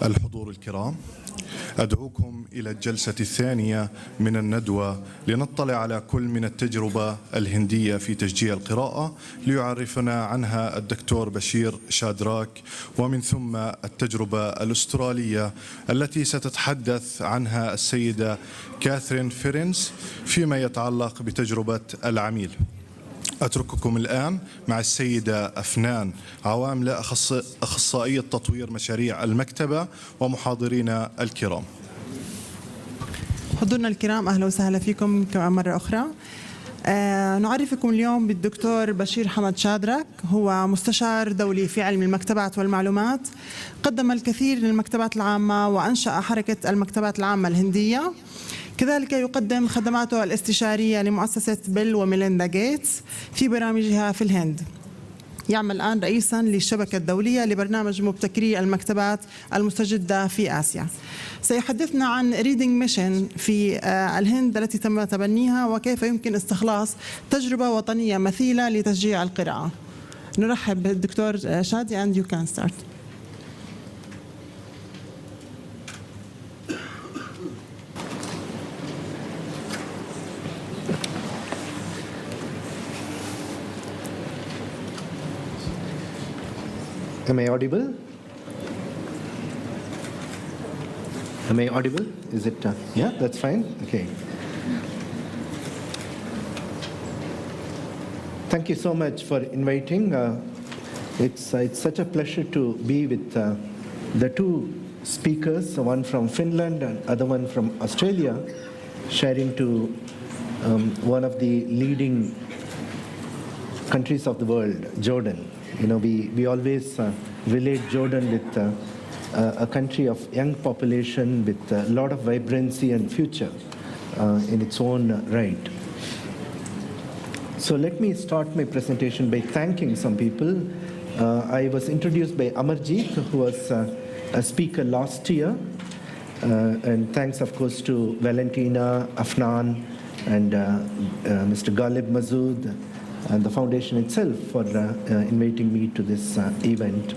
الحضور الكرام، أدعوكم إلى الجلسة الثانية من الندوة لنطلع على كل من التجربة الهندية في تشجيع القراءة ليعرفنا عنها الدكتور بشير شادراك، ومن ثم التجربة الأسترالية التي ستتحدث عنها السيدة كاثرين فيرينز فيما يتعلق بتجربة العميل. أترككم الآن مع السيدة أفنان عواملة أخصائية تطوير مشاريع المكتبة ومحاضرين الكرام. حضورنا الكرام، أهلا وسهلا فيكم مرة أخرى. نعرفكم اليوم بالدكتور بشيرحمد شادراك. هو مستشار دولي في علم المكتبات والمعلومات، قدم الكثير للمكتبات العامة وأنشأ حركة المكتبات العامة الهندية. كذلك يقدم خدماته الاستشارية لمؤسسة بيل وميليندا غيتس في برامجها في الهند. يعمل الآن رئيساً للشبكة الدولية لبرنامج مبتكري المكتبات المستجدة في آسيا. سيحدثنا عن ريدنج ميشن في الهند التي تم تبنيها وكيف يمكن استخلاص تجربة وطنية مثيلة لتشجيع القراءة. نرحب بالدكتور شادي and you can start. Am I audible? Am I audible? Is it? Yeah, that's fine. Okay. Thank you so much for inviting. It's such a pleasure to be with the two speakers, one from Finland and other one from Australia, sharing to one of the leading countries of the world, Jordan. You know, we always relate Jordan with a country of young population with a lot of vibrancy and future in its own right. So let me start my presentation by thanking some people. I was introduced by Amarjeet, who was a speaker last year. And thanks, of course, to Valentina, Afnan, and Mr. Ghalib Mazood, and the foundation itself for inviting me to this event.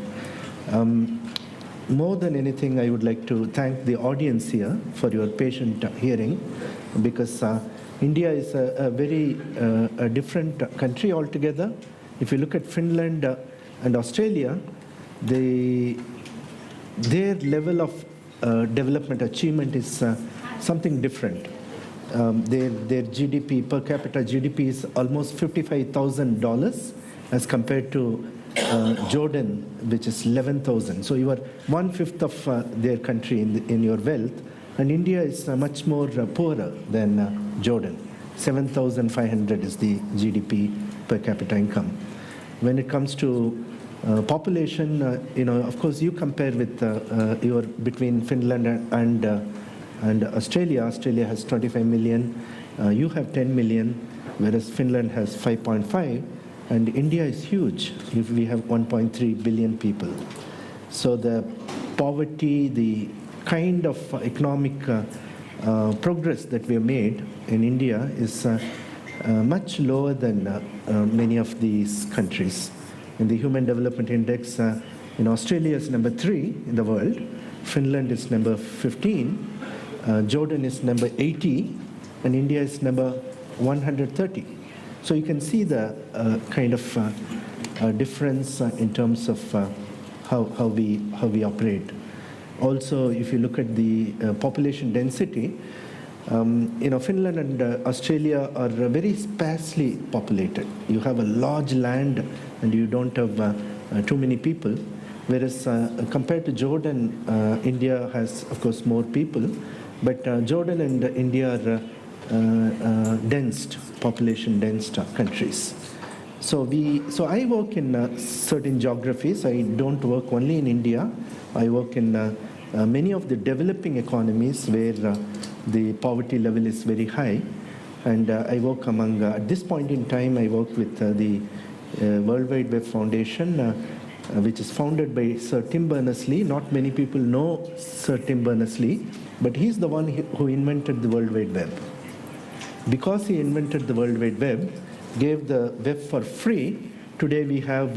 More than anything, I would like to thank the audience here for your patient hearing, because India is a very different country altogether. If you look at Finland and Australia, their level of development achievement is something different. Their GDP, per capita GDP, is almost $55,000 as compared to Jordan, which is 11,000. So you are 1/5 of their country in your wealth, and India is much more poorer than Jordan. 7,500 is the GDP per capita income. When it comes to population, of course, you compare with between Finland and Australia. Australia has 25 million, you have 10 million, whereas Finland has 5.5, and India is huge. We have 1.3 billion people. So the poverty, the kind of economic progress that we have made in India is much lower than many of these countries. In the Human Development Index, Australia is number 3 in the world, Finland is number 15, Jordan is number 80, and India is number 130. So you can see the kind of difference in terms of how we operate. Also, if you look at the population density, Finland and Australia are very sparsely populated. You have a large land and you don't have too many people. Whereas compared to Jordan, India has, of course, more people. But Jordan and India are population-dense countries. So I work in certain geographies. I don't work only in India. I work in many of the developing economies where the poverty level is very high. And I work among, at this point in time, I work with the World Wide Web Foundation, which is founded by Sir Tim Berners-Lee. Not many people know Sir Tim Berners-Lee, but he's the one who invented the World Wide Web. Because he invented the World Wide Web, gave the web for free, today we have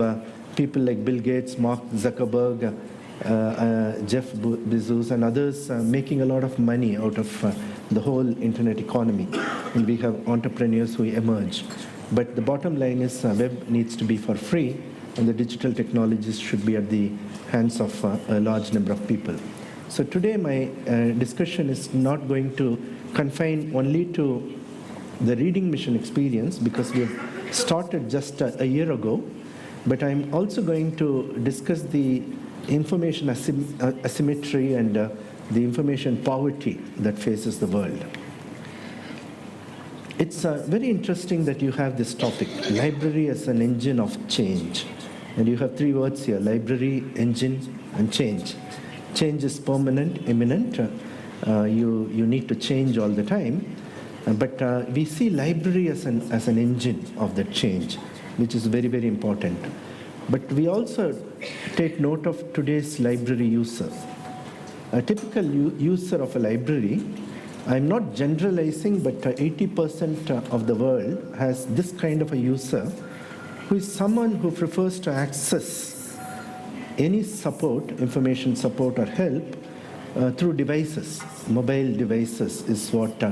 people like Bill Gates, Mark Zuckerberg, Jeff Bezos and others making a lot of money out of the whole internet economy. And we have entrepreneurs who emerge. But the bottom line is web needs to be for free, and the digital technologies should be at the hands of a large number of people. So today my discussion is not going to confine only to the reading mission experience, because we have started just a year ago, but I'm also going to discuss the information asymmetry and the information poverty that faces the world. It's very interesting that you have this topic, library as an engine of change. And you have three words here, library, engine, and change. Change is permanent, imminent. You need to change all the time. But we see library as an engine of that change, which is very, very important. But we also take note of today's library user. A typical user of a library, I'm not generalizing, but 80% of the world has this kind of a user, who is someone who prefers to access any support, information support or help through devices. Mobile devices is what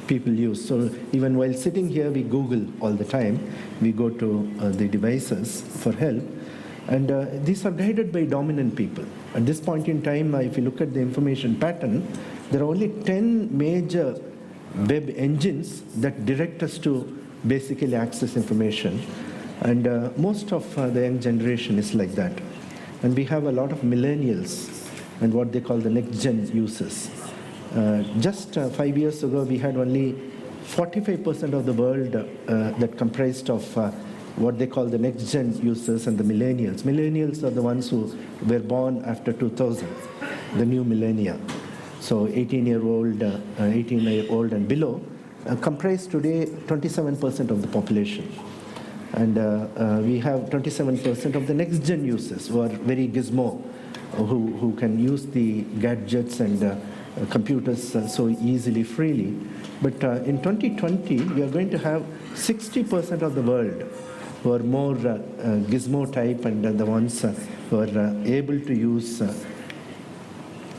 people use. So even while sitting here, we Google all the time. We go to the devices for help. And these are guided by dominant people. At this point in time, if you look at the information pattern, there are only 10 major web engines that direct us to basically access information. And most of the young generation is like that. And we have a lot of millennials and what they call the next-gen users. Just 5 years ago, we had only 45% of the world that comprised of what they call the next-gen users and the millennials. Millennials are the ones who were born after 2000, the new millennia. So 18-year-old and below comprise today 27% of the population. And we have 27% of the next-gen users who are very gizmo, who can use the gadgets and computers so easily, freely. But in 2020, we are going to have 60% of the world who are more gizmo type and the ones who are able to use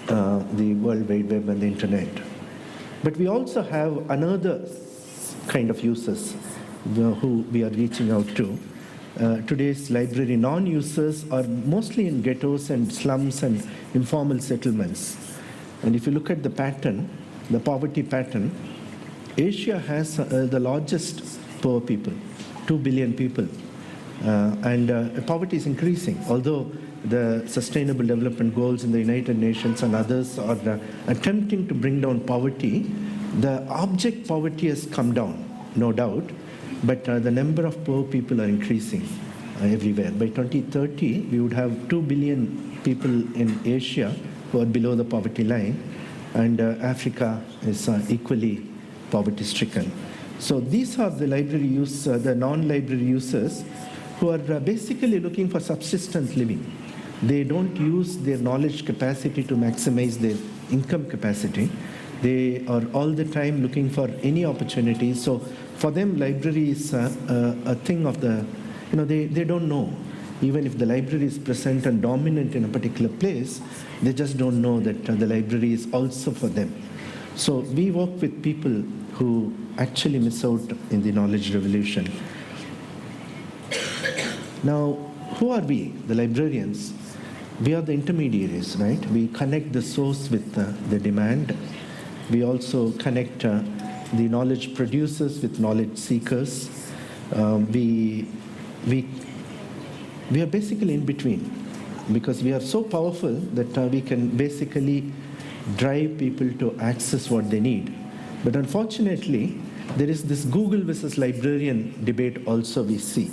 the World Wide Web and the Internet. But we also have another kind of users who we are reaching out to. Today's library non-users are mostly in ghettos and slums and informal settlements. And if you look at the pattern, the poverty pattern, Asia has the largest poor people, 2 billion people. And poverty is increasing, although the Sustainable Development Goals in the United Nations and others are attempting to bring down poverty. The object poverty has come down, no doubt, but the number of poor people are increasing everywhere. By 2030, we would have 2 billion people in Asia who are below the poverty line, and Africa is equally poverty-stricken. So these are the library users, the non-library users, who are basically looking for subsistence living. They don't use their knowledge capacity to maximize their income capacity. They are all the time looking for any opportunity. So for them, library is a thing of the, they don't know. Even if the library is present and dominant in a particular place, they just don't know that the library is also for them. So we work with people who actually miss out in the knowledge revolution. Now, who are we, the librarians? We are the intermediaries, right? We connect the source with the demand. We also connect the knowledge producers with knowledge seekers. We are basically in between, because we are so powerful that we can basically drive people to access what they need. But unfortunately, there is this Google versus librarian debate also we see.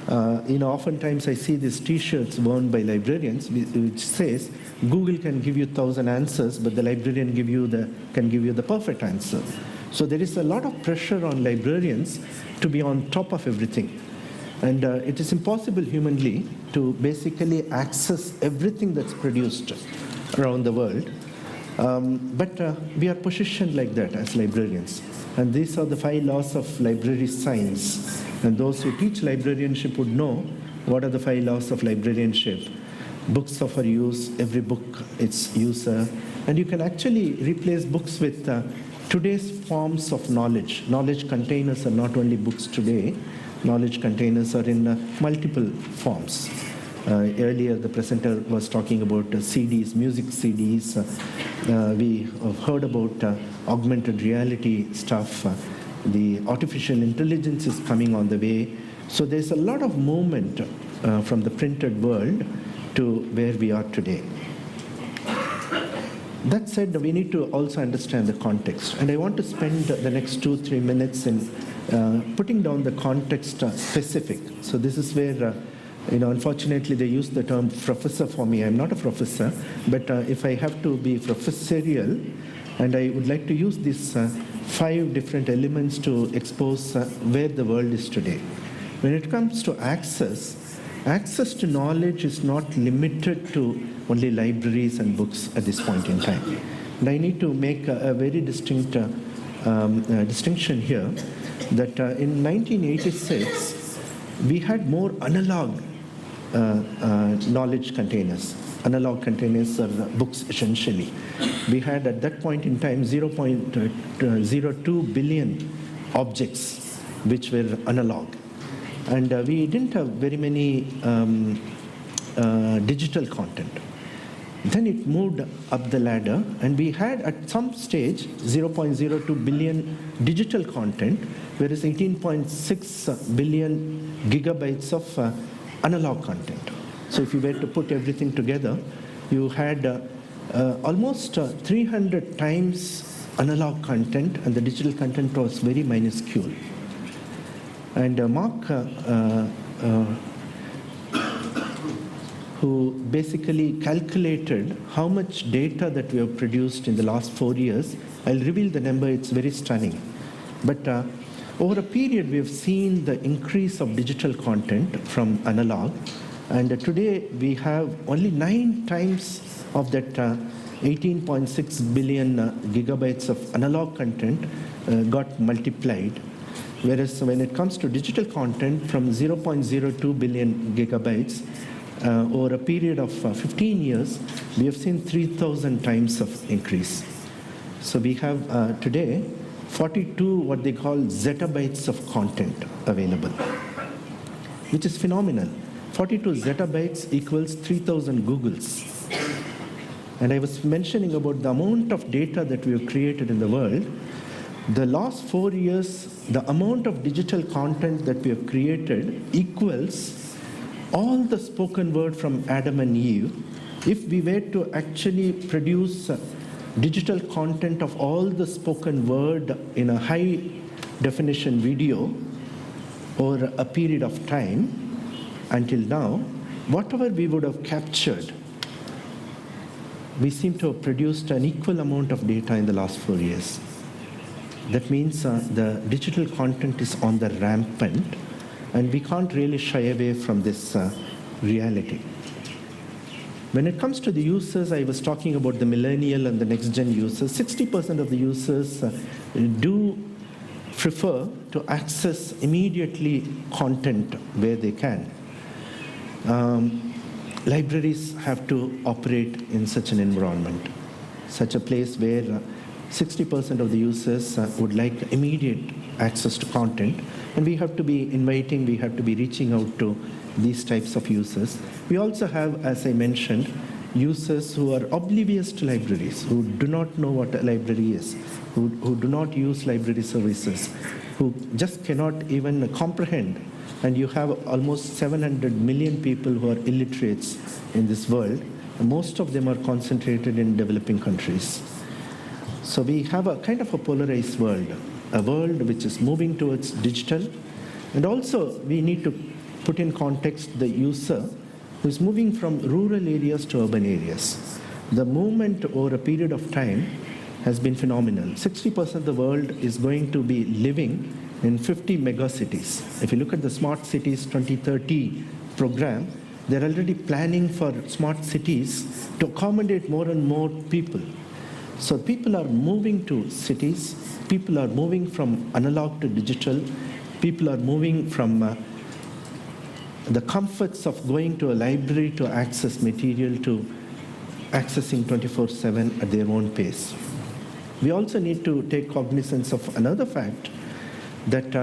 Oftentimes I see these T-shirts worn by librarians which says, Google can give you 1,000 answers, but the librarian can give you the perfect answer. So there is a lot of pressure on librarians to be on top of everything. And it is impossible humanly to basically access everything that's produced around the world. But we are positioned like that as librarians. And these are the 5 laws of library science. And those who teach librarianship would know what are the 5 laws of librarianship. books of our use, every book its user, and you can actually replace books with today's forms of knowledge. Knowledge containers are not only books today, knowledge containers are in multiple forms. Earlier, the presenter was talking about CDs, music CDs. We have heard about augmented reality stuff. The artificial intelligence is coming on the way. So there's a lot of movement from the printed world to where we are today. That said, we need to also understand the context. And I want to spend the next 2-3 minutes in putting down the context specific. So this is where, unfortunately, they use the term professor for me. I'm not a professor, but if I have to be professorial, and I would like to use these 5 different elements to expose where the world is today. When it comes to access to knowledge is not limited to only libraries and books at this point in time. And I need to make a very distinct distinction here that in 1986, we had more analog knowledge containers. Analog containers are books essentially. We had at that point in time 0.02 billion objects which were analog. And we didn't have very many digital content. Then it moved up the ladder, and we had at some stage 0.02 billion digital content, whereas 18.6 billion gigabytes of analog content. So if you were to put everything together, you had almost 300 times analog content, and the digital content was very minuscule. And Mark, who basically calculated how much data that we have produced in the last 4 years, I'll reveal the number, it's very stunning. But over a period, we have seen the increase of digital content from analog, and today we have only 9 times of that 18.6 billion gigabytes of analog content got multiplied. Whereas when it comes to digital content, from 0.02 billion gigabytes, over a period of 15 years, we have seen 3,000 times of increase. So we have today 42 what they call zettabytes of content available, which is phenomenal. 42 zettabytes equals 3,000 Googles. And I was mentioning about the amount of data that we have created in the world. The last 4 years, the amount of digital content that we have created equals all the spoken word from Adam and Eve. If we were to actually produce digital content of all the spoken word in a high definition video over a period of time until now, whatever we would have captured, we seem to have produced an equal amount of data in the last 4 years. That means the digital content is on the rampant, and we can't really shy away from this reality. When it comes to the users, I was talking about the millennial and the next-gen users. 60% of the users do prefer to access immediately content where they can. Libraries have to operate in such an environment, such a place where 60% of the users would like immediate access to content, and we have to be inviting, we have to be reaching out to these types of users. We also have, as I mentioned, users who are oblivious to libraries, who do not know what a library is, who do not use library services, who just cannot even comprehend. And you have almost 700 million people who are illiterates in this world, and most of them are concentrated in developing countries. So we have a kind of a polarized world, a world which is moving towards digital. And also we need to put in context the user who is moving from rural areas to urban areas. The movement over a period of time has been phenomenal. 60% of the world is going to be living in 50 megacities. If you look at the Smart Cities 2030 program, they're already planning for smart cities to accommodate more and more people. So people are moving to cities, people are moving from analog to digital, people are moving from the comforts of going to a library to access material to accessing 24/7 at their own pace. We also need to take cognizance of another fact that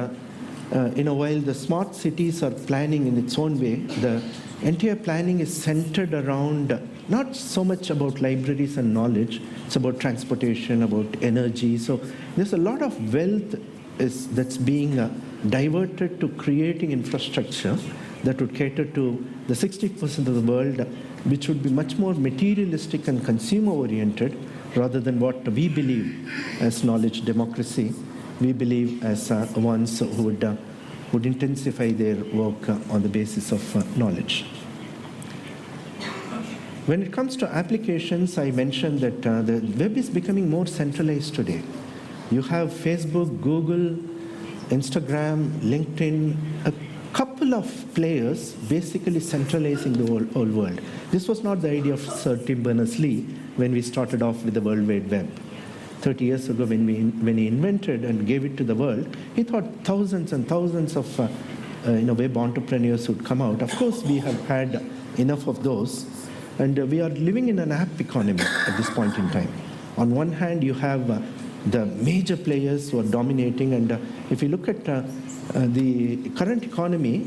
while the smart cities are planning in its own way, the entire planning is centered around not so much about libraries and knowledge, it's about transportation, about energy. So there's a lot of wealth that's being diverted to creating infrastructure that would cater to the 60% of the world, which would be much more materialistic and consumer-oriented rather than what we believe as knowledge democracy. We believe as ones who would intensify their work on the basis of knowledge. When it comes to applications, I mentioned that the web is becoming more centralized today. You have Facebook, Google, Instagram, LinkedIn, a couple of players basically centralizing the whole world. This was not the idea of Sir Tim Berners-Lee when we started off with the World Wide Web. 30 years ago, when he invented and gave it to the world, he thought thousands and thousands of web entrepreneurs would come out. Of course, we have had enough of those, and we are living in an app economy at this point in time. On one hand, you have the major players who are dominating, and if you look at the current economy,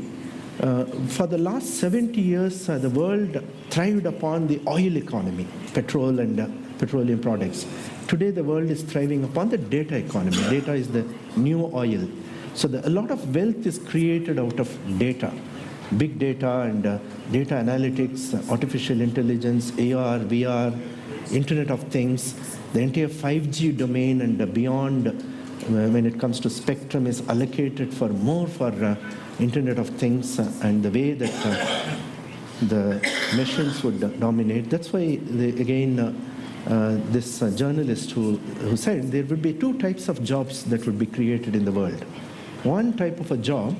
for the last 70 years, the world thrived upon the oil economy, petrol and petroleum products. Today, the world is thriving upon the data economy. Data is the new oil. So a lot of wealth is created out of data, big data and data analytics, artificial intelligence, AR, VR, Internet of Things, the entire 5G domain and beyond, when it comes to spectrum, is allocated for Internet of Things and the way that the machines would dominate. That's why, this journalist who said there would be two types of jobs that would be created in the world. One type of a job,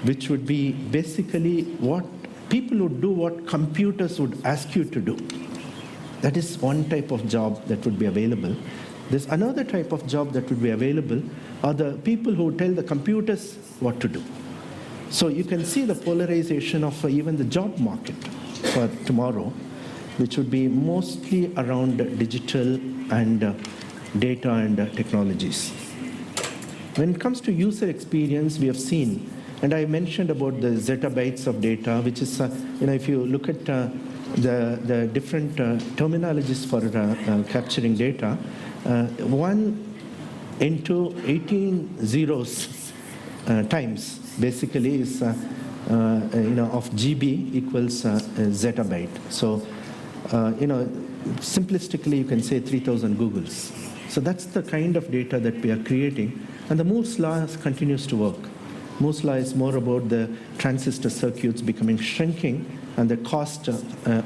which would be basically what people would do, what computers would ask you to do. That is one type of job that would be available. There's another type of job that would be available are the people who tell the computers what to do. So you can see the polarization of even the job market for tomorrow, which would be mostly around digital and data and technologies. When it comes to user experience, we have seen, and I mentioned about the zettabytes of data, which is, if you look at the different terminologies for capturing data, 1 into 18 zeros times basically is, of GB equals zettabyte. So, simplistically, you can say 3,000 Googles. So that's the kind of data that we are creating. And the Moore's law continues to work. Moore's law is more about the transistor circuits shrinking and the cost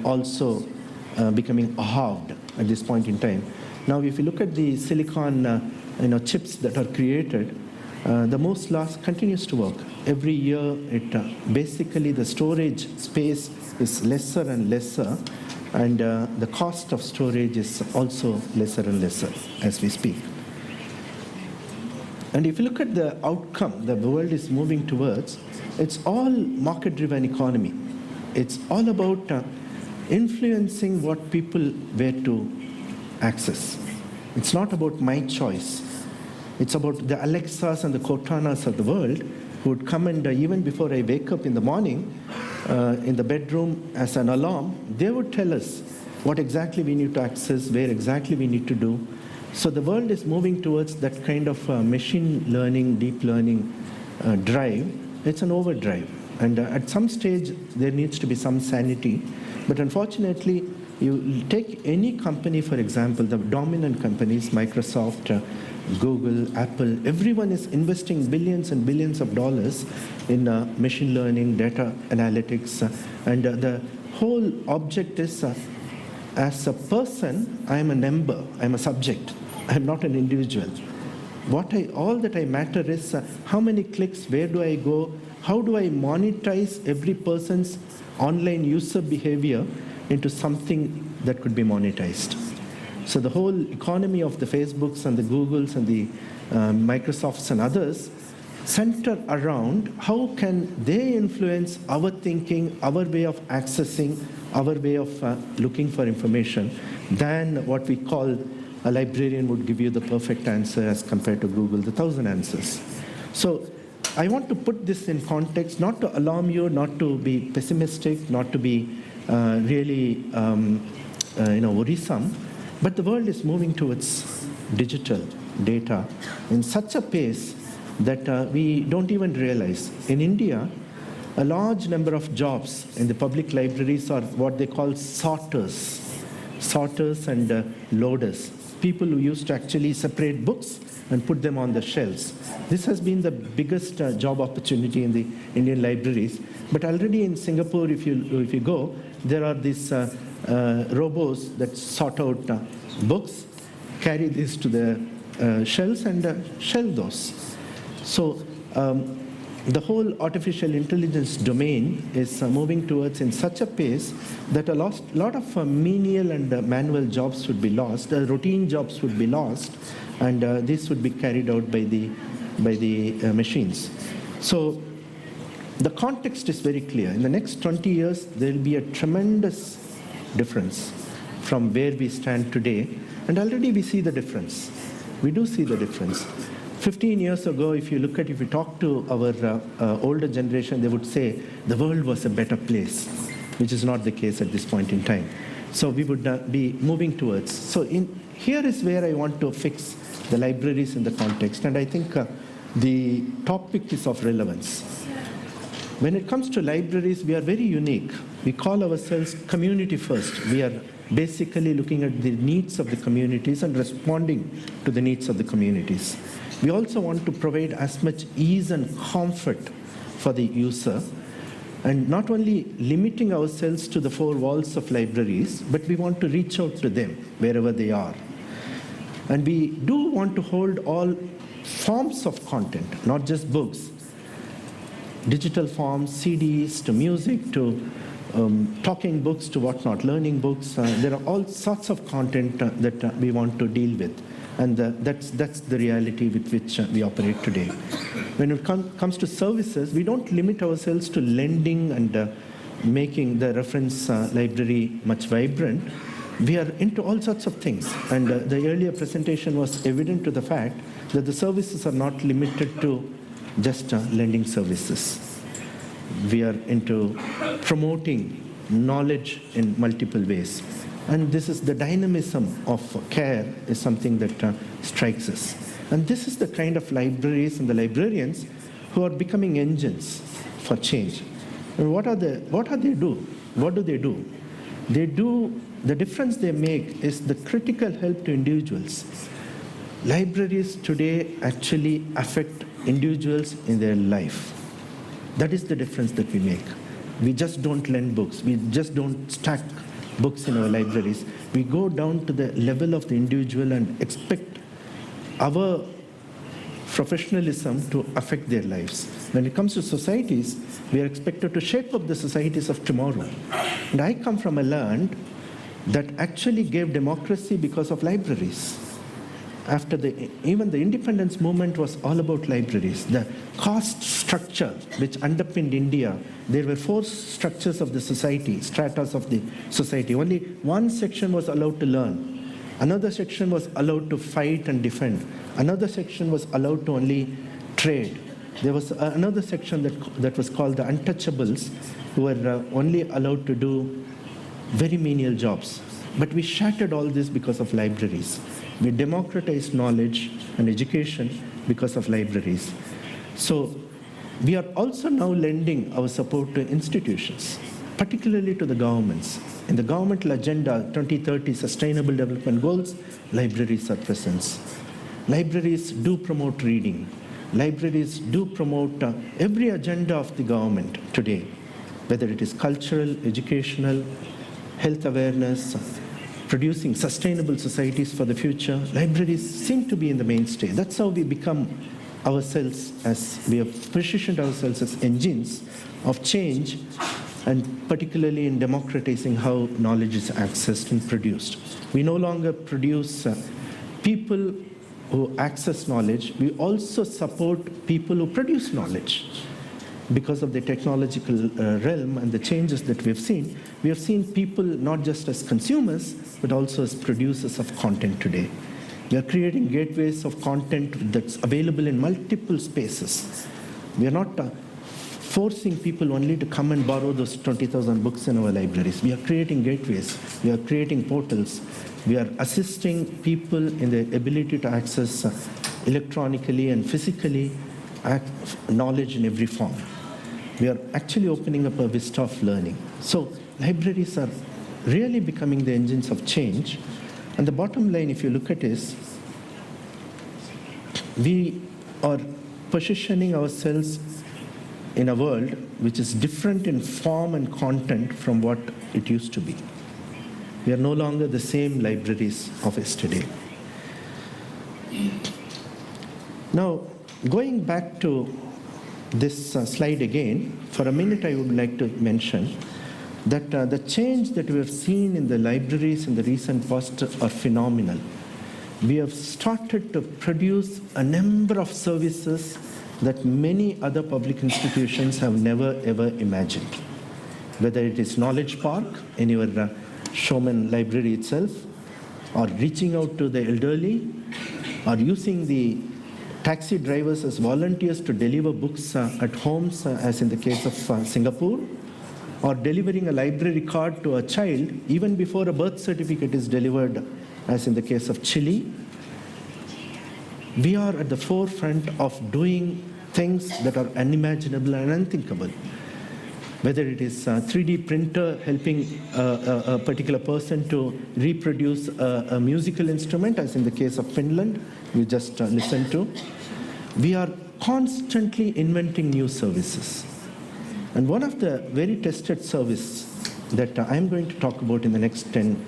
also becoming halved at this point in time. Now, if you look at the silicon chips that are created, the Moore's law continues to work. Every year, basically the storage space is lesser and lesser, and the cost of storage is also lesser and lesser as we speak. And if you look at the outcome the world is moving towards, it's all market-driven economy. It's all about influencing what people were to access. It's not about my choice. It's about the Alexas and the Cortanas of the world who would come and even before I wake up in the morning, in the bedroom as an alarm, they would tell us what exactly we need to access, where exactly we need to do. So the world is moving towards that kind of machine learning, deep learning drive. It's an overdrive. And at some stage, there needs to be some sanity. But unfortunately, you take any company, for example, the dominant companies, Microsoft, Google, Apple, everyone is investing billions and billions of dollars in machine learning, data analytics. And the whole object is, as a person, I am a member, I'm a subject. I'm not an individual. All that I matter is how many clicks, where do I go, how do I monetize every person's online user behavior into something that could be monetized. So the whole economy of the Facebooks and the Googles and the Microsofts and others center around how can they influence our thinking, our way of accessing, our way of looking for information, than what we call a librarian would give you the perfect answer as compared to Google, the 1,000 answers. So I want to put this in context, not to alarm you, not to be pessimistic, not to be really worrisome, but the world is moving towards digital data in such a pace that we don't even realize. In India, a large number of jobs in the public libraries are what they call sorters and loaders, people who used to actually separate books and put them on the shelves. This has been the biggest job opportunity in the Indian libraries. But already in Singapore, if you go, there are these robots that sort out books, carry this to the shelves and shelve those. So the whole artificial intelligence domain is moving towards in such a pace that a lot of menial and manual jobs would be lost, routine jobs would be lost, and this would be carried out by the machines. So the context is very clear. In the next 20 years, there will be a tremendous difference from where we stand today, and already we see the difference. We do see the difference. 15 years ago, if you talk to our older generation, they would say the world was a better place, which is not the case at this point in time. So we would be moving towards. So here is where I want to fix the libraries in the context, and I think the topic is of relevance. When it comes to libraries, we are very unique. We call ourselves community first. We are basically looking at the needs of the communities and responding to the needs of the communities. We also want to provide as much ease and comfort for the user, and not only limiting ourselves to the four walls of libraries, but we want to reach out to them wherever they are. And we do want to hold all forms of content, not just books, digital forms, CDs, to music, to talking books, to whatnot, learning books. There are all sorts of content that we want to deal with. And that's the reality with which we operate today. When it comes to services, we don't limit ourselves to lending and making the reference library much vibrant. We are into all sorts of things. And the earlier presentation was evident to the fact that the services are not limited to just lending services. We are into promoting knowledge in multiple ways. And this is the dynamism of care is something that strikes us. And this is the kind of libraries and the librarians who are becoming engines for change. And what do they do? What do they do? The difference they make is the critical help to individuals. Libraries today actually affect individuals in their life. That is the difference that we make. We just don't lend books. We just don't stack books in our libraries. We go down to the level of the individual and expect our professionalism to affect their lives. When it comes to societies, we are expected to shape up the societies of tomorrow. And I come from a land that actually gave democracy because of libraries. Even the independence movement was all about libraries. The caste structure which underpinned India, there were four structures of the society, stratas of the society. Only one section was allowed to learn. Another section was allowed to fight and defend. Another section was allowed to only trade. There was another section that was called the untouchables, who were only allowed to do very menial jobs. But we shattered all this because of libraries. We democratized knowledge and education because of libraries. So we are also now lending our support to institutions, particularly to the governments. In the governmental agenda 2030 Sustainable Development Goals, libraries are present. Libraries do promote reading. Libraries do promote every agenda of the government today, whether it is cultural, educational, health awareness, producing sustainable societies for the future. Libraries seem to be in the mainstay. That's how we become ourselves, as we have positioned ourselves as engines of change, and particularly in democratizing how knowledge is accessed and produced. We no longer produce people who access knowledge, we also support people who produce knowledge. Because of the technological realm and the changes that we have seen people not just as consumers, but also as producers of content today. We are creating gateways of content that's available in multiple spaces. We are not forcing people only to come and borrow those 20,000 books in our libraries. We are creating gateways. We are creating portals. We are assisting people in the ability to access electronically and physically knowledge in every form. We are actually opening up a vista of learning. So libraries are really becoming the engines of change. And the bottom line, if you look at it, we are positioning ourselves in a world which is different in form and content from what it used to be. We are no longer the same libraries of yesterday. Now, going back to this slide again, for a minute I would like to mention that the change that we have seen in the libraries in the recent past are phenomenal. We have started to produce a number of services that many other public institutions have never ever imagined. Whether it is Knowledge Park in your Showman library itself, or reaching out to the elderly, or using the taxi drivers as volunteers to deliver books at homes, as in the case of Singapore, or delivering a library card to a child even before a birth certificate is delivered, as in the case of Chile. We are at the forefront of doing things that are unimaginable and unthinkable. Whether it is a 3D printer helping a particular person to reproduce a musical instrument, as in the case of Finland, we just listened to. We are constantly inventing new services. And one of the very tested services that I'm going to talk about in the next 10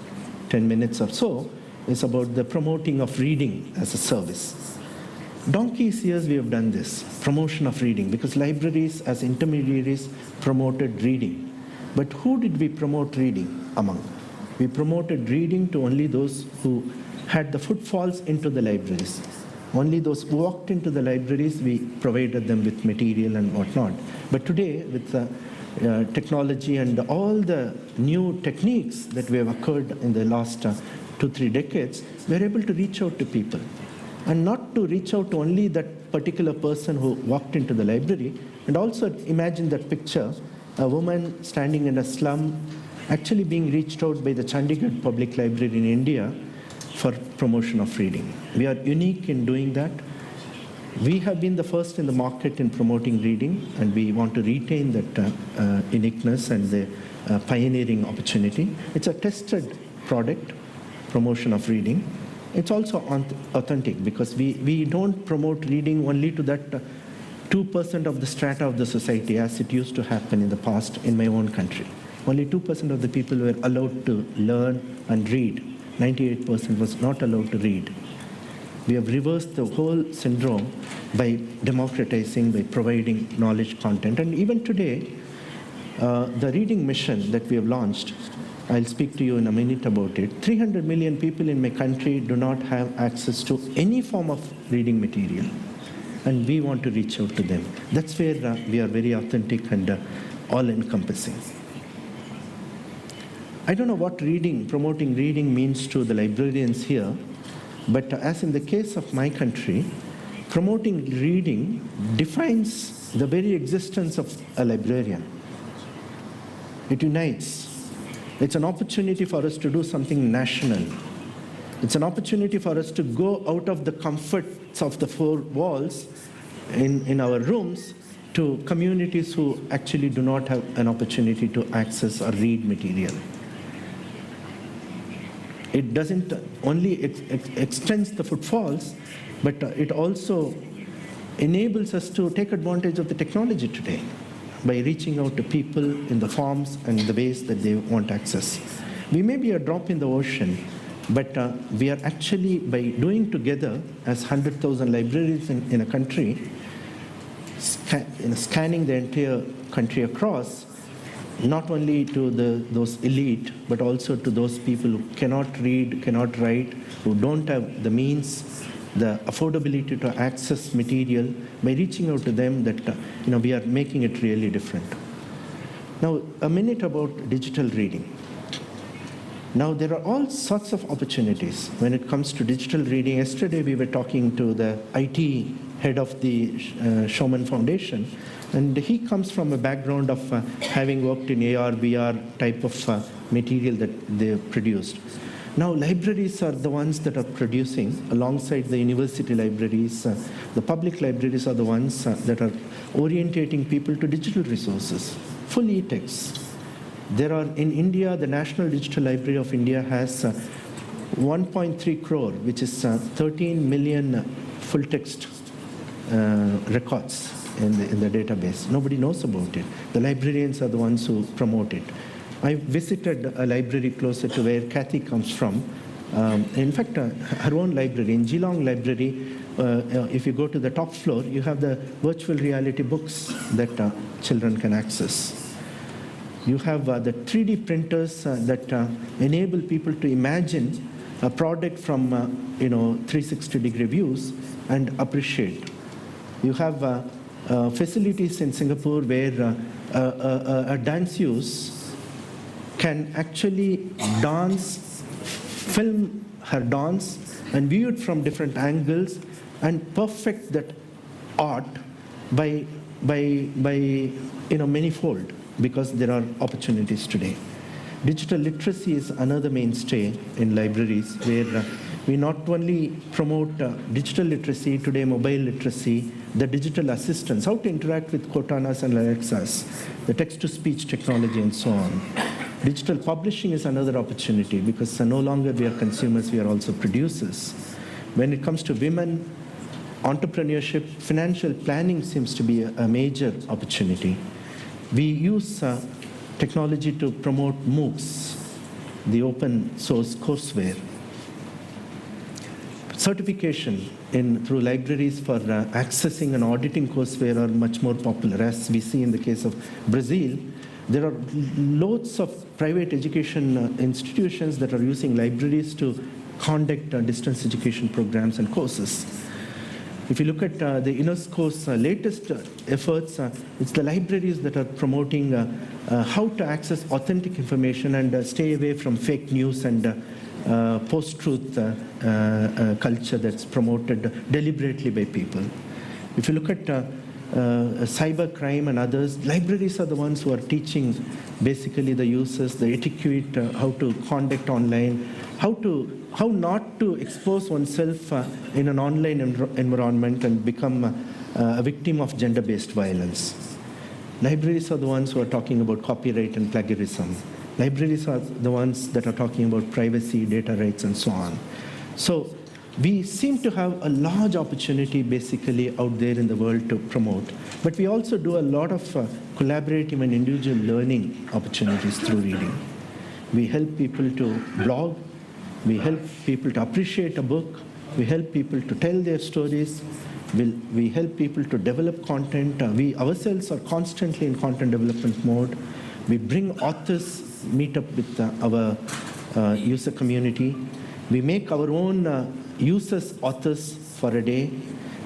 minutes or so is about the promoting of reading as a service. Donkey's years we have done this, promotion of reading, because libraries as intermediaries promoted reading. But who did we promote reading among? We promoted reading to only those who had the footfalls into the libraries. Only those who walked into the libraries, we provided them with material and whatnot. But today, with technology and all the new techniques that we have occurred in the last 2-3 decades, we are able to reach out to people. And not to reach out to only that particular person who walked into the library, and also imagine that picture, a woman standing in a slum actually being reached out by the Chandigarh Public Library in India for promotion of reading. We are unique in doing that. We have been the first in the market in promoting reading, and we want to retain that uniqueness and the pioneering opportunity. It's a tested product, promotion of reading. It's also authentic, because we don't promote reading only to that 2% of the strata of the society, as it used to happen in the past in my own country. Only 2% of the people were allowed to learn and read. 98% was not allowed to read. We have reversed the whole syndrome by democratizing, by providing knowledge content. And even today, the reading mission that we have launched, I'll speak to you in a minute about it. 300 million people in my country do not have access to any form of reading material, and we want to reach out to them. That's where we are very authentic and all-encompassing. I don't know what promoting reading means to the librarians here, but as in the case of my country, promoting reading defines the very existence of a librarian. It unites. It's an opportunity for us to do something national. It's an opportunity for us to go out of the comforts of the four walls in our rooms to communities who actually do not have an opportunity to access or read material. It doesn't only extends the footfalls, but it also enables us to take advantage of the technology today by reaching out to people in the forms and the ways that they want access. We may be a drop in the ocean, but we are actually, by doing together as 100,000 libraries in a country, scanning the entire country across, not only to those elite, but also to those people who cannot read, cannot write, who don't have the means the affordability to access material, by reaching out to them that we are making it really different. Now, a minute about digital reading. Now, there are all sorts of opportunities when it comes to digital reading. Yesterday, we were talking to the IT head of the Showman Foundation, and he comes from a background of having worked in AR, VR type of material that they produced. Now, libraries are the ones that are producing, alongside the university libraries. The public libraries are the ones that are orientating people to digital resources, full e-texts. There are, in India, the National Digital Library of India has 1.3 crore, which is 13 million full-text records in the database. Nobody knows about it. The librarians are the ones who promote it. I visited a library closer to where Kathy comes from. In fact, her own library, in Geelong Library, if you go to the top floor, you have the virtual reality books that children can access. You have the 3D printers that enable people to imagine a product from 360-degree views and appreciate. You have facilities in Singapore where a danseuse can actually dance, film her dance, and view it from different angles, and perfect that art by manyfold, because there are opportunities today. Digital literacy is another mainstay in libraries, where we not only promote digital literacy, today mobile literacy, the digital assistants, how to interact with Cortanas and Alexas, the text-to-speech technology, and so on. Digital publishing is another opportunity, because no longer we are consumers, we are also producers. When it comes to women, entrepreneurship, financial planning seems to be a major opportunity. We use technology to promote MOOCs, the open source courseware. Certification through libraries for accessing and auditing courseware are much more popular. As we see in the case of Brazil, there are loads of private education institutions that are using libraries to conduct distance education programs and courses. If you look at the UNESCO's latest efforts, it's the libraries that are promoting how to access authentic information and stay away from fake news and post-truth culture that's promoted deliberately by people. If you look at cyber crime and others, libraries are the ones who are teaching basically the users the etiquette, how to conduct online, how not to expose oneself in an online environment and become a victim of gender-based violence. Libraries are the ones who are talking about copyright and plagiarism. Libraries are the ones that are talking about privacy, data rights, and so on. So we seem to have a large opportunity basically out there in the world to promote, but we also do a lot of collaborative and individual learning opportunities through reading. We help people to blog, we help people to appreciate a book, we help people to tell their stories, we help people to develop content. We ourselves are constantly in content development mode. We bring authors, meet up with our user community. We make our own users authors for a day.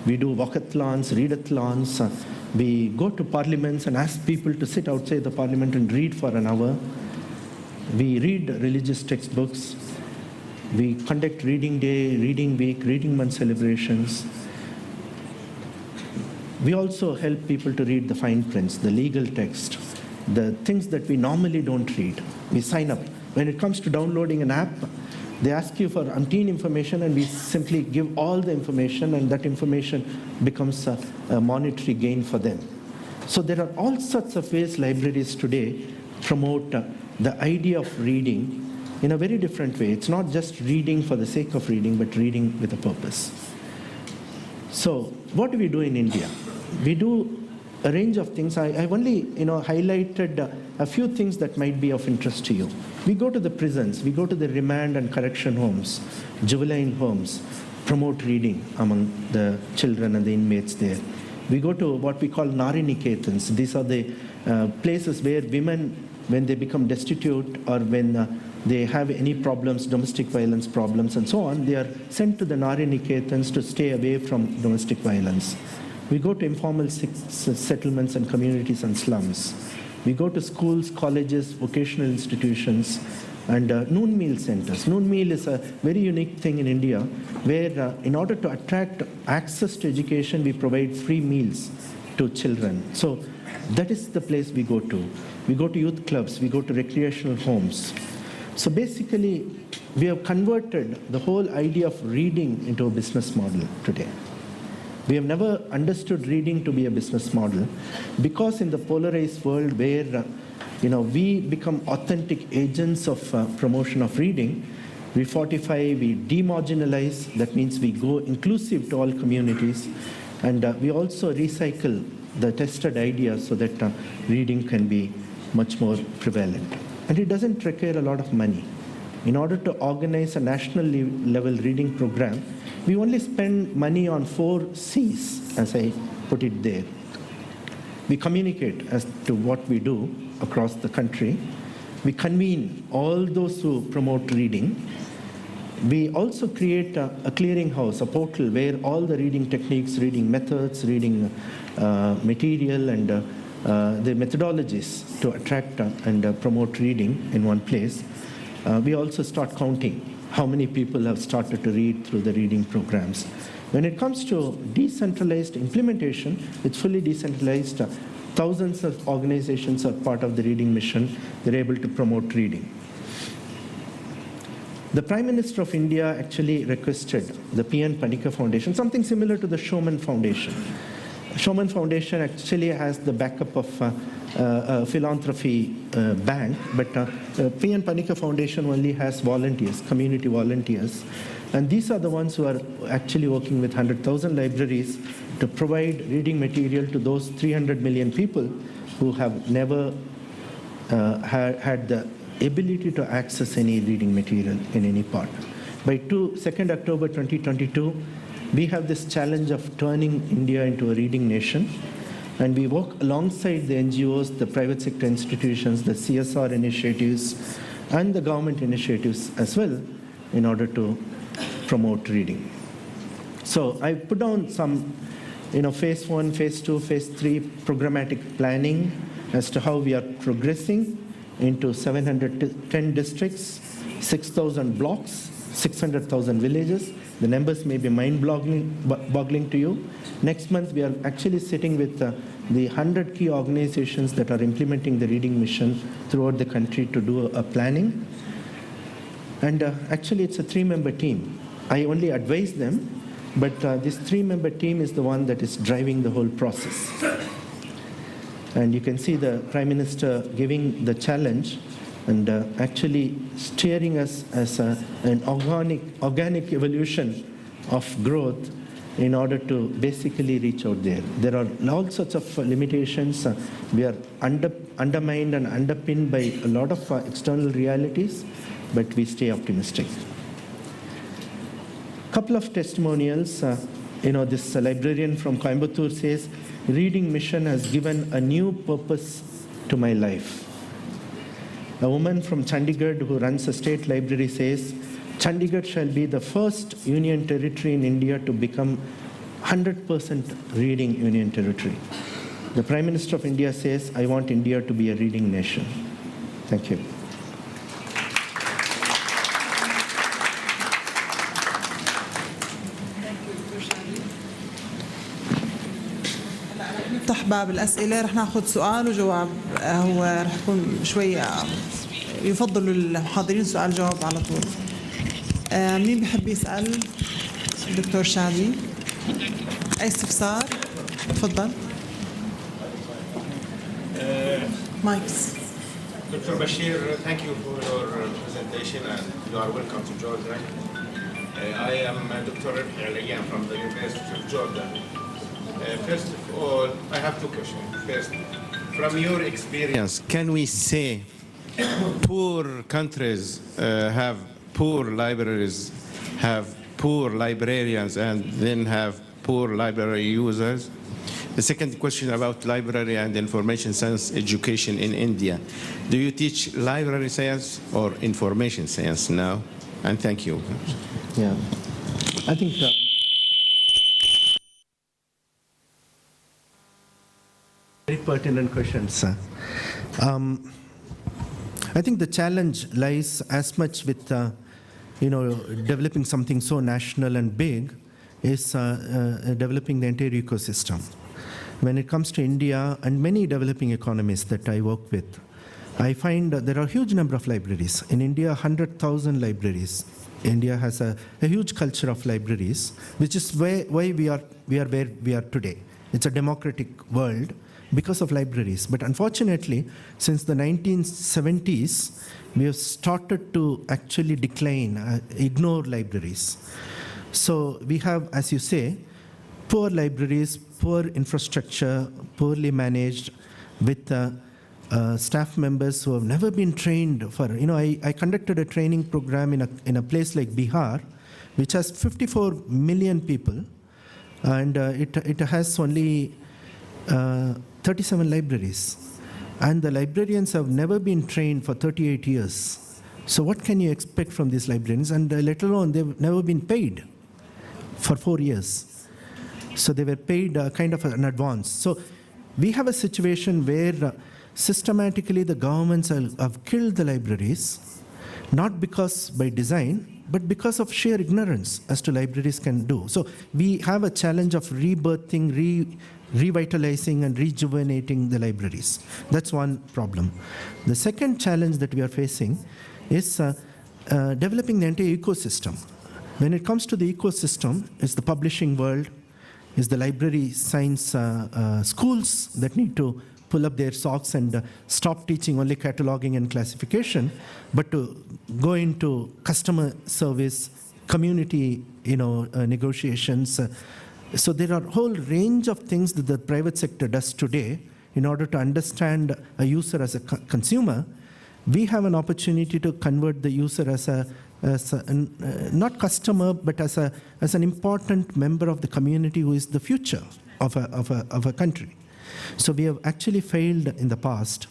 We do walkathons, readathons. We go to parliaments and ask people to sit outside the parliament and read for an hour. We read religious textbooks. We conduct reading day, reading week, reading month celebrations. We also help people to read the fine prints, the legal text, the things that we normally don't read. We sign up. When it comes to downloading an app, they ask you for umpteen information, and we simply give all the information, and that information becomes a monetary gain for them. So there are all sorts of ways libraries today promote the idea of reading in a very different way. It's not just reading for the sake of reading, but reading with a purpose. So what do we do in India? We do a range of things. I've only highlighted a few things that might be of interest to you. We go to the prisons, we go to the remand and correction homes, juvenile homes, promote reading among the children and the inmates there. We go to what we call Nari Niketans. These are the places where women, when they become destitute or when they have any problems, domestic violence problems and so on, they are sent to the Nari Niketans to stay away from domestic violence. We go to informal settlements and communities and slums. We go to schools, colleges, vocational institutions, and noon meal centers. Noon meal is a very unique thing in India where in order to attract access to education, we provide free meals to children. So that is the place we go to. We go to youth clubs, we go to recreational homes. So basically, we have converted the whole idea of reading into a business model today. We have never understood reading to be a business model because in the polarized world where we become authentic agents of promotion of reading, we fortify, we demarginalize, that means we go inclusive to all communities, and we also recycle the tested ideas so that reading can be much more prevalent. And it doesn't require a lot of money. In order to organize a national level reading program, we only spend money on 4 C's, as I put it there. We communicate as to what we do across the country. We convene all those who promote reading. We also create a clearinghouse, a portal where all the reading techniques, reading methods, reading material, and the methodologies to attract and promote reading in one place. We also start counting how many people have started to read through the reading programs. When it comes to decentralized implementation, it's fully decentralized. Thousands of organizations are part of the reading mission. They're able to promote reading. The Prime Minister of India actually requested the P.N. Panikka Foundation, something similar to the Showman Foundation. Showman Foundation actually has the backup of a philanthropy bank, but P.N. Panikka Foundation only has volunteers, community volunteers. And these are the ones who are actually working with 100,000 libraries to provide reading material to those 300 million people who have never had the ability to access any reading material in any part. By 2nd October 2022, we have this challenge of turning India into a reading nation. And we work alongside the NGOs, the private sector institutions, the CSR initiatives, and the government initiatives as well in order to promote reading. So I put down some phase 1, phase 2, phase 3 programmatic planning as to how we are progressing into 710 districts, 6,000 blocks, 600,000 villages. The numbers may be mind-boggling to you. Next month, we are actually sitting with the 100 key organizations that are implementing the reading mission throughout the country to do a planning. And actually, it's a 3-member team. I only advise them, but this 3-member team is the one that is driving the whole process. And you can see the Prime Minister giving the challenge and actually steering us as an organic evolution of growth in order to basically reach out there. There are all sorts of limitations. We are undermined and underpinned by a lot of external realities, but we stay optimistic. Couple of testimonials. This librarian from Coimbatore says, reading mission has given a new purpose to my life. A woman from Chandigarh who runs a state library says, Chandigarh shall be the first union territory in India to become 100% reading union territory. The Prime Minister of India says, I want India to be a reading nation. Thank you. نفتح باب الأسئلة. رح ناخذ سؤال وجواب. هو رح يكون شوي يفضلوا المحاضرين سؤال جواب على طول. مين بحب يسأل؟ دكتور شادي. أي استفسار؟ تفضل. مايكس. Dr. Bashir, thank you for your presentation and you are welcome to Jordan. I am Dr. Alayan from the University of Jordan. First of all, I have 2 questions. First, from your experience, can we say poor countries have poor libraries, have poor librarians, and then have poor library users? The second question about library and information science education in India. Do you teach library science or information science now? And thank you. Yeah, I think very pertinent questions. I think the challenge lies as much with developing something so national and big is developing the entire ecosystem. When it comes to India and many developing economies that I work with, I find that there are a huge number of libraries. In India, 100,000 libraries. India has a huge culture of libraries, which is why we are where we are today. It's a democratic world because of libraries. But unfortunately, since the 1970s, we have started to actually decline, ignore libraries. So we have, as you say, poor libraries, poor infrastructure, poorly managed, with staff members who have never been trained for, I conducted a training program in a place like Bihar, which has 54 million people, and it has only 37 libraries. And the librarians have never been trained for 38 years. So what can you expect from these librarians? And let alone, they've never been paid for 4 years. So they were paid kind of an advance. So we have a situation where systematically the governments have killed the libraries, not because by design, but because of sheer ignorance as to libraries can do. So we have a challenge of rebirthing, revitalizing and rejuvenating the libraries. That's one problem. The second challenge that we are facing is developing the entire ecosystem. When it comes to the ecosystem, it's the publishing world, is the library science schools that need to pull up their socks and stop teaching only cataloging and classification, but to go into customer service, community, negotiations. So there are a whole range of things that the private sector does today in order to understand a user as a consumer. We have an opportunity to convert the user as not customer, but as an important member of the community who is the future of a country. So we have actually failed in the past.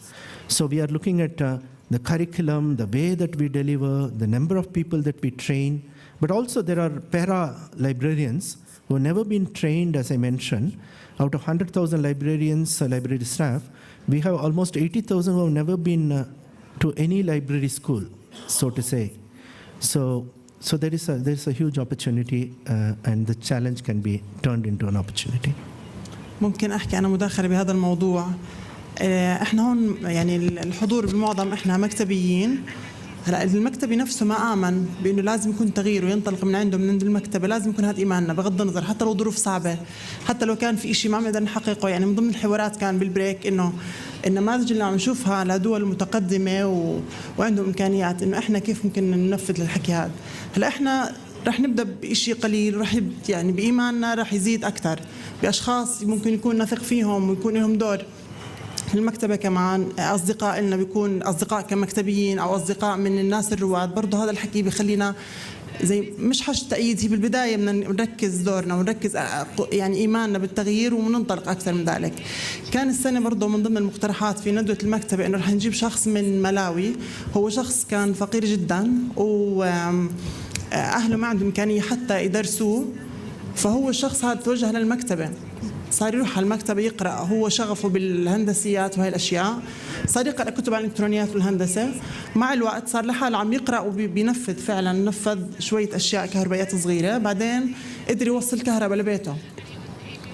So we are looking at the curriculum, the way that we deliver, the number of people that we train, but also there are para-librarians who have never been trained, as I mentioned. Out of 100,000 librarians, library staff, we have almost 80,000 who have never been to any library school, so to say. So there is a huge opportunity, and the challenge can be turned into an opportunity. ممكن أحكي أنا مداخلة بهذا الموضوع. إحنا هون يعني الحضور بالمعظم إحنا مكتبيين. هلا المكتبي نفسه ما آمن بأنه لازم يكون تغيير وينطلق من عنده من عند المكتبة، لازم يكون هذا إيماننا بغض النظر حتى لو ظروف صعبة، حتى لو كان في شيء ما بنقدر نحققه. يعني من ضمن الحوارات كان بالبريك إنه النماذج اللي عم نشوفها لدول متقدمة وعندهم إمكانيات، إنه إحنا كيف ممكن ننفذ الحكي هذا. هلا إحنا رح نبدأ بشيء قليل، رح يعني بإيماننا رح يزيد أكثر بأشخاص ممكن يكون نثق فيهم ويكون لهم دور في المكتبة. كمان أصدقاء لنا بيكون أصدقاء كمكتبيين أو أصدقاء من الناس الرواد. برضه هذا الحكي بيخلينا زي مش حاجة تأييد، هي بالبداية بدنا نركز دورنا ونركز يعني إيماننا بالتغيير وننطلق أكثر من ذلك. كان السنة برضه من ضمن المقترحات في ندوة المكتبة إنه رح نجيب شخص من ملاوي. هو شخص كان فقير جدا وأهله ما عندهم إمكانية حتى يدرسوه، فهو الشخص هذا توجه للمكتبة، صار يروح على المكتبة يقرأ. هو شغفه بالهندسيات وهي الأشياء، صار يقرأ كتب عن الإلكترونيات والهندسة. مع الوقت صار لحاله عم يقرأ وبينفذ فعلا، نفذ شوية أشياء كهربائيات صغيرة. بعدين قدر يوصل كهرباء لبيته،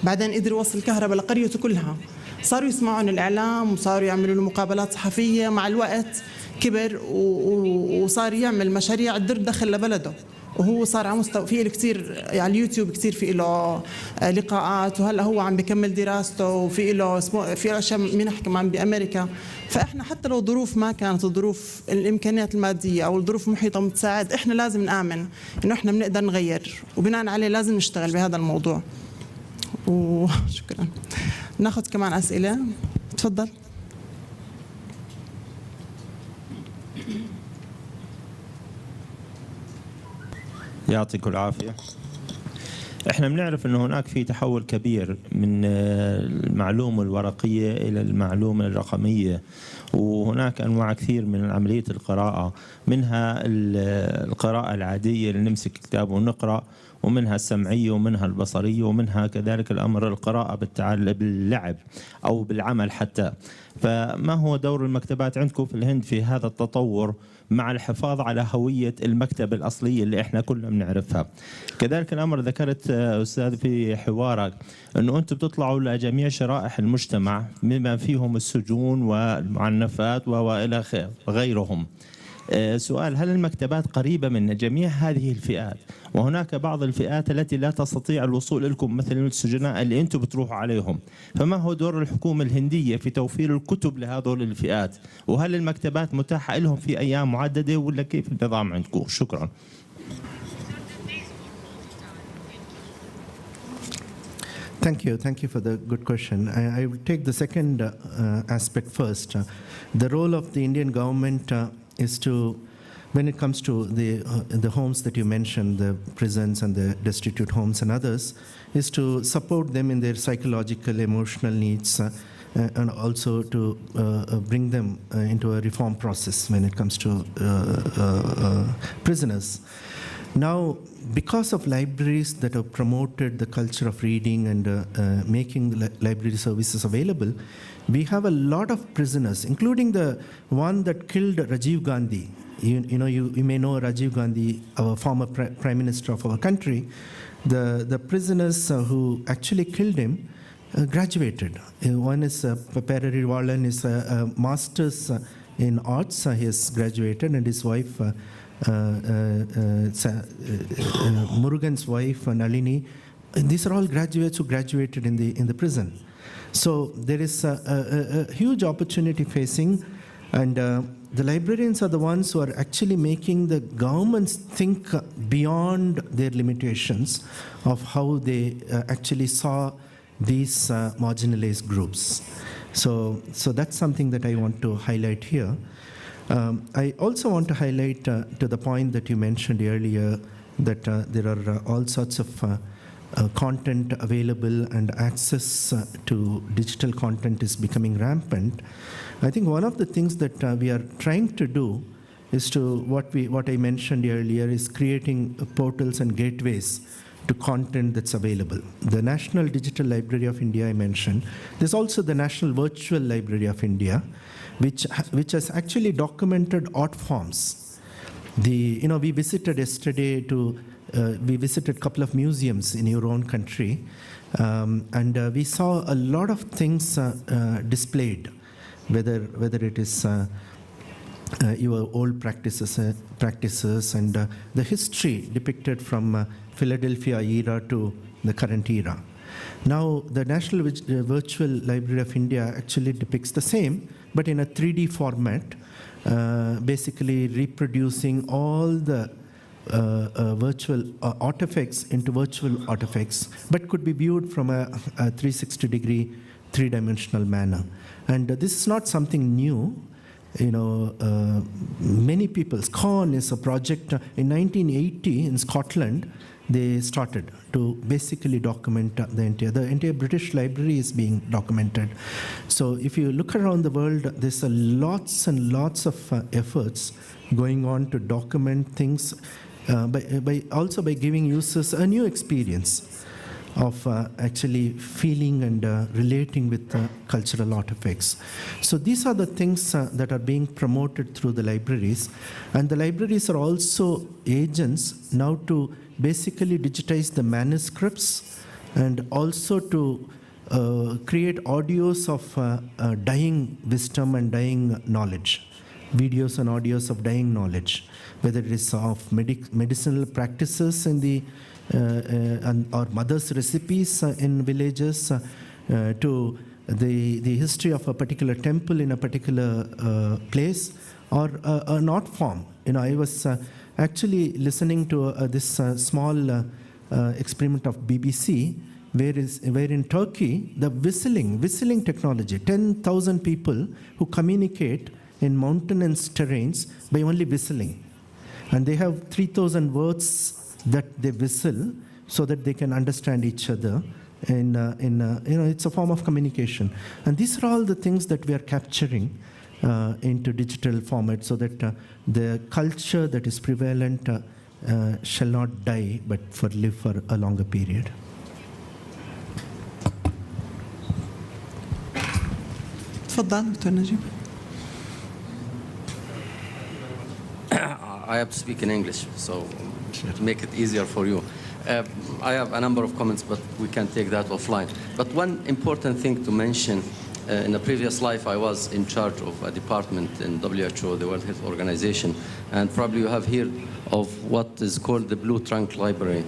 بعدين قدر يوصل كهرباء لقريته كلها. صاروا يسمعوا عن الإعلام وصاروا يعملوا له مقابلات صحفية. مع الوقت كبر وصار يعمل مشاريع تدر دخل لبلده، وهو صار على مستوى في كثير على اليوتيوب، كثير في له لقاءات، وهلا هو عم بيكمل دراسته وفي له في اشياء منح كمان بامريكا. فاحنا حتى لو ظروف ما كانت الظروف الامكانيات الماديه او الظروف المحيطه متساعد، احنا لازم نامن انه احنا بنقدر نغير، وبناء عليه لازم نشتغل بهذا الموضوع. وشكرا. ناخذ كمان اسئله، تفضل. يعطيكم العافية. احنا بنعرف انه هناك في تحول كبير من المعلومة الورقية الى المعلومة الرقمية، وهناك انواع كثير من عملية القراءة، منها القراءة العادية اللي نمسك كتاب ونقرأ، ومنها السمعية ومنها البصرية، ومنها كذلك الأمر القراءة باللعب أو بالعمل حتى. فما هو دور المكتبات عندكم في الهند في هذا التطور مع الحفاظ على هوية المكتبة الأصلية اللي إحنا كلنا بنعرفها؟ كذلك الأمر ذكرت أستاذ في حوارك أنه أنتم بتطلعوا لجميع شرائح المجتمع بما فيهم السجون والمعنفات وإلى غيرهم. سؤال: هل المكتبات قريبة من جميع هذه الفئات؟ وهناك بعض الفئات التي لا تستطيع الوصول لكم مثل السجناء اللي أنتم بتروحوا عليهم، فما هو دور الحكومة الهندية في توفير الكتب لهذول الفئات؟ وهل المكتبات متاحة لهم في أيام معددة ولا كيف النظام عندكم؟ شكرا. Thank you for the good question. I will take the second aspect first. The role of the Indian government is to, when it comes to the homes that you mentioned, the prisons and the destitute homes and others, is to support them in their psychological, emotional needs, and also to bring them into a reform process when it comes to prisoners. Now, because of libraries that have promoted the culture of reading and making library services available, we have a lot of prisoners, including the one that killed Rajiv Gandhi. You may know Rajiv Gandhi, our former prime minister of our country. The prisoners who actually killed him graduated. One is Perari Walan, is a master's in arts. He has graduated, and his wife, Murugan's wife, Nalini. These are all graduates who graduated in the prison. So there is a huge opportunity facing, and the librarians are the ones who are actually making the governments think beyond their limitations of how they actually saw these marginalized groups. So that's something that I want to highlight here. I also want to highlight to the point that you mentioned earlier that there are all sorts of content available and access to digital content is becoming rampant. I think one of the things that we are trying to do is to what I mentioned earlier is creating portals and gateways to content that's available. The National Digital Library of India I mentioned. There's also the National Virtual Library of India, which has actually documented art forms. We visited yesterday we visited a couple of museums in your own country, and we saw a lot of things displayed, whether it is your old practices and the history depicted from Philadelphia era to the current era. Now, the National Virtual Library of India actually depicts the same, but in a 3D format, basically reproducing all the virtual artifacts into virtual artifacts, but could be viewed from a 360-degree, three-dimensional manner. And this is not something new. Many people, SCON is a project in 1980 in Scotland. They started to basically document the entire British Library is being documented. So if you look around the world, there's lots and lots of efforts going on to document things, by giving users a new experience of actually feeling and relating with cultural artifacts. So these are the things that are being promoted through the libraries. And the libraries are also agents now to basically digitize the manuscripts and also to create audios of dying wisdom and dying knowledge, videos and audios of dying knowledge, whether it is of medicinal practices in the or mother's recipes in villages, to the history of a particular temple in a particular place, or an art form. I was actually listening to this small experiment of BBC, where in Turkey, the whistling technology, 10,000 people who communicate in mountainous terrains by only whistling. And they have 3,000 words that they whistle, so that they can understand each other. It's a form of communication. And these are all the things that we are capturing into digital format so that the culture that is prevalent shall not die, but live for a longer period. تفضل دكتور نجيب. I have to speak in English, so to make it easier for you. I have a number of comments, but we can take that offline. But one important thing to mention, in a previous life, I was in charge of a department in WHO, the World Health Organization, and probably you have heard of what is called the Blue Trunk Library.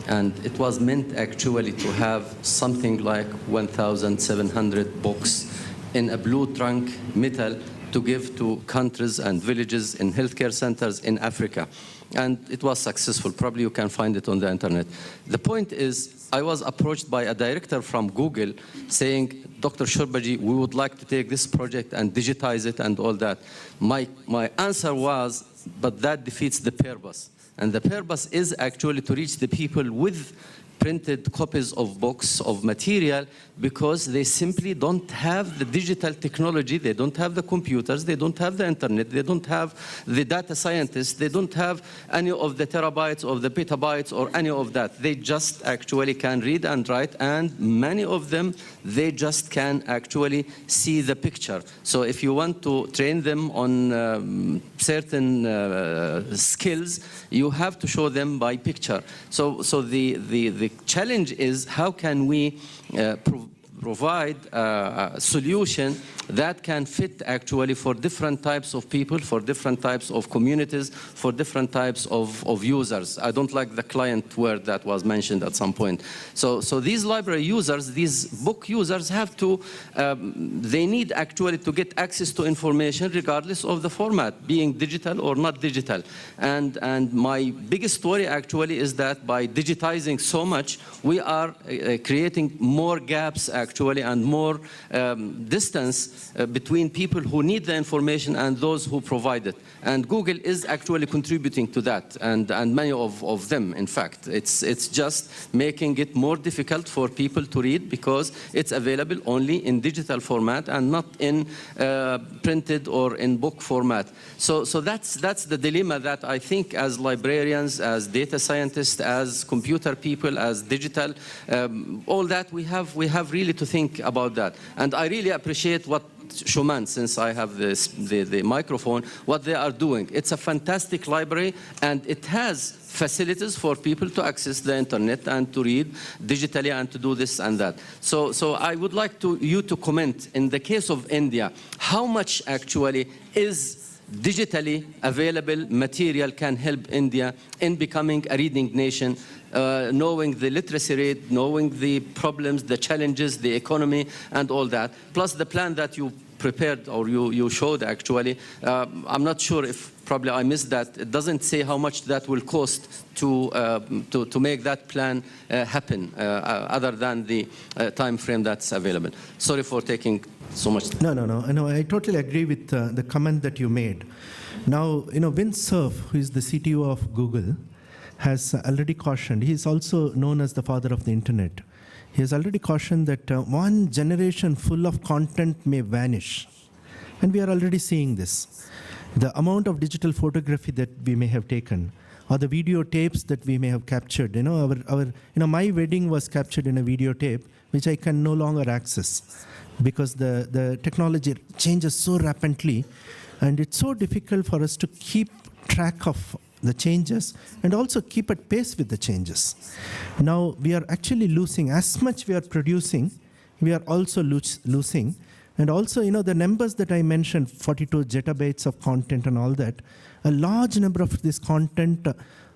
And it was meant actually to have something like 1,700 books in a blue trunk metal to give to countries and villages in healthcare centers in Africa. And it was successful. Probably you can find it on the internet. The point is, I was approached by a director from Google saying, Dr. Shorbaji, we would like to take this project and digitize it and all that. My answer was, but that defeats the purpose. And the purpose is actually to reach the people with printed copies of books, of material, because they simply don't have the digital technology, they don't have the computers, they don't have the internet, they don't have the data scientists, they don't have any of the terabytes or the petabytes or any of that. They just actually can read and write, and many of them, they just can actually see the picture. So if you want to train them on certain skills, you have to show them by picture. So the challenge is, how can we provide a solution that can fit actually for different types of people, for different types of communities, for different types of users. I don't like the client word that was mentioned at some point. So these library users, these book users have to, they need actually to get access to information regardless of the format, being digital or not digital. And my biggest story actually is that by digitizing so much, we are creating more gaps actually and more distance between people who need the information and those who provide it. And Google is actually contributing to that, and many of them, in fact. It's just making it more difficult for people to read because it's available only in digital format and not in printed or in book format. So that's the dilemma that I think as librarians, as data scientists, as computer people, as digital, all that we have really to think about that. And I really appreciate what Showman, since I have the microphone, what they are doing. It's a fantastic library, and it has facilities for people to access the internet and to read digitally and to do this and that. So I would like you to comment, in the case of India, how much actually is digitally available material can help India in becoming a reading nation, knowing the literacy rate, knowing the problems, the challenges, the economy, and all that, plus the plan that you prepared or you showed actually. I'm not sure if probably I missed that. It doesn't say how much that will cost to make that plan happen, other than the time frame that's available. Sorry for taking so much time. No, I totally agree with the comment that you made. Now, Vint Cerf, who is the CTO of Google, has already cautioned. He is also known as the father of the internet. He has already cautioned that one generation full of content may vanish. And we are already seeing this. The amount of digital photography that we may have taken, or the videotapes that we may have captured. My wedding was captured in a videotape, which I can no longer access because the technology changes so rapidly, and it's so difficult for us to keep track of the changes and also keep at pace with the changes. Now we are actually losing. As much we are producing, we are also losing. And also, the numbers that I mentioned, 42 zettabytes of content and all that, a large number of this content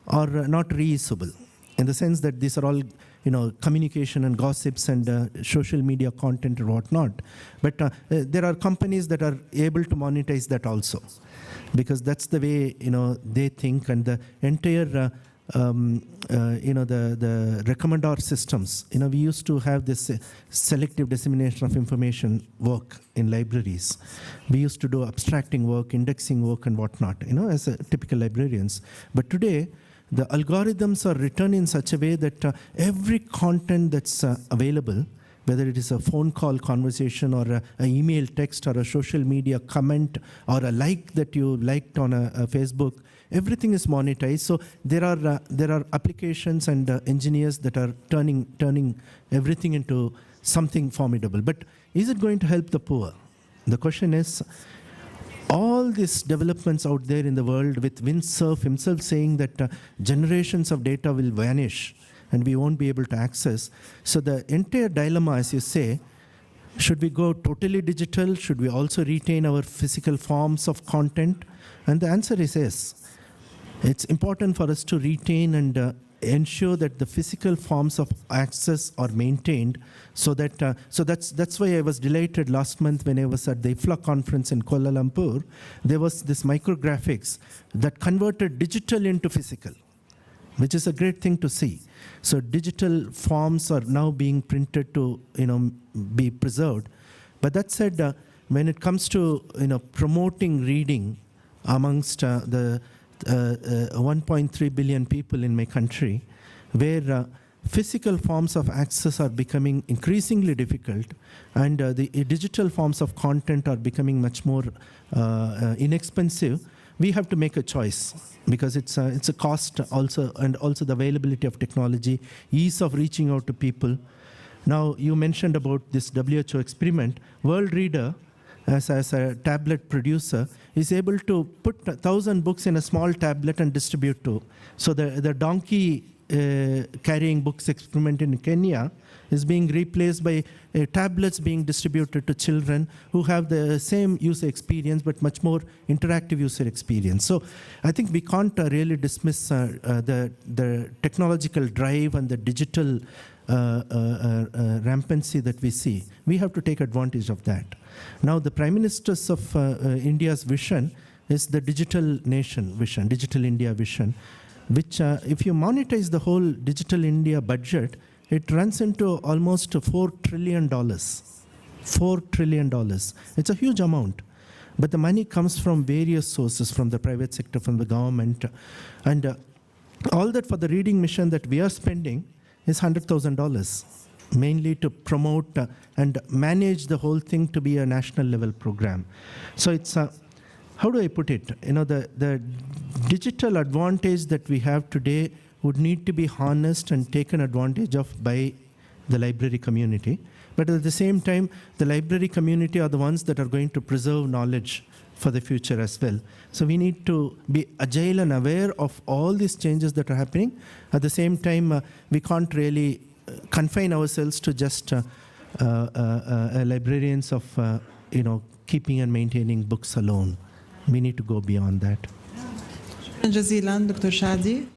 are not reusable, in the sense that these are all communication and gossips and social media content or whatnot. But there are companies that are able to monetize that also, because that's the way they think, and the entire the recommender systems. We used to have this selective dissemination of information work in libraries. We used to do abstracting work, indexing work, and whatnot. As typical librarians. But today, the algorithms are written in such a way that every content that's available, whether it is a phone call conversation or an email text or a social media comment or a like that you liked on a Facebook, everything is monetized. So there are applications and engineers that are turning everything into something formidable. But is it going to help the poor? The question is, all these developments out there in the world, with Windsurf himself saying that generations of data will vanish and we won't be able to access. So the entire dilemma, as you say, should we go totally digital? Should we also retain our physical forms of content? And the answer is yes. It's important for us to retain and ensure that the physical forms of access are maintained, so that so that's why I was delighted last month when I was at the IFLA conference in Kuala Lumpur. There was this micrographics that converted digital into physical, which is a great thing to see. So digital forms are now being printed to be preserved. But that said, when it comes to promoting reading amongst the 1.3 billion people in my country, where physical forms of access are becoming increasingly difficult, and the digital forms of content are becoming much more inexpensive, we have to make a choice, because it's a cost also, and also the availability of technology, ease of reaching out to people. Now, you mentioned about this WHO experiment. World Reader, as a tablet producer, is able to put 1,000 books in a small tablet and distribute to. So the donkey carrying books experiment in Kenya is being replaced by tablets being distributed to children who have the same user experience but much more interactive user experience. So I think we can't really dismiss the technological drive and the digital rampancy that we see. We have to take advantage of that. Now, the Prime Minister's of India's vision is the digital nation vision, digital India vision, which if you monetize the whole digital India budget, it runs into almost $4 trillion. $4 trillion. It's a huge amount. But the money comes from various sources, from the private sector, from the government. And all that for the reading mission that we are spending is $100,000, mainly to promote and manage the whole thing to be a national level program. So it's, how do I put it? The digital advantage that we have today would need to be harnessed and taken advantage of by the library community. But at the same time, the library community are the ones that are going to preserve knowledge for the future as well. So we need to be agile and aware of all these changes that are happening. At the same time, we can't really confine ourselves to just librarians of keeping and maintaining books alone. We need to go beyond that. جزيلا دكتور شادي.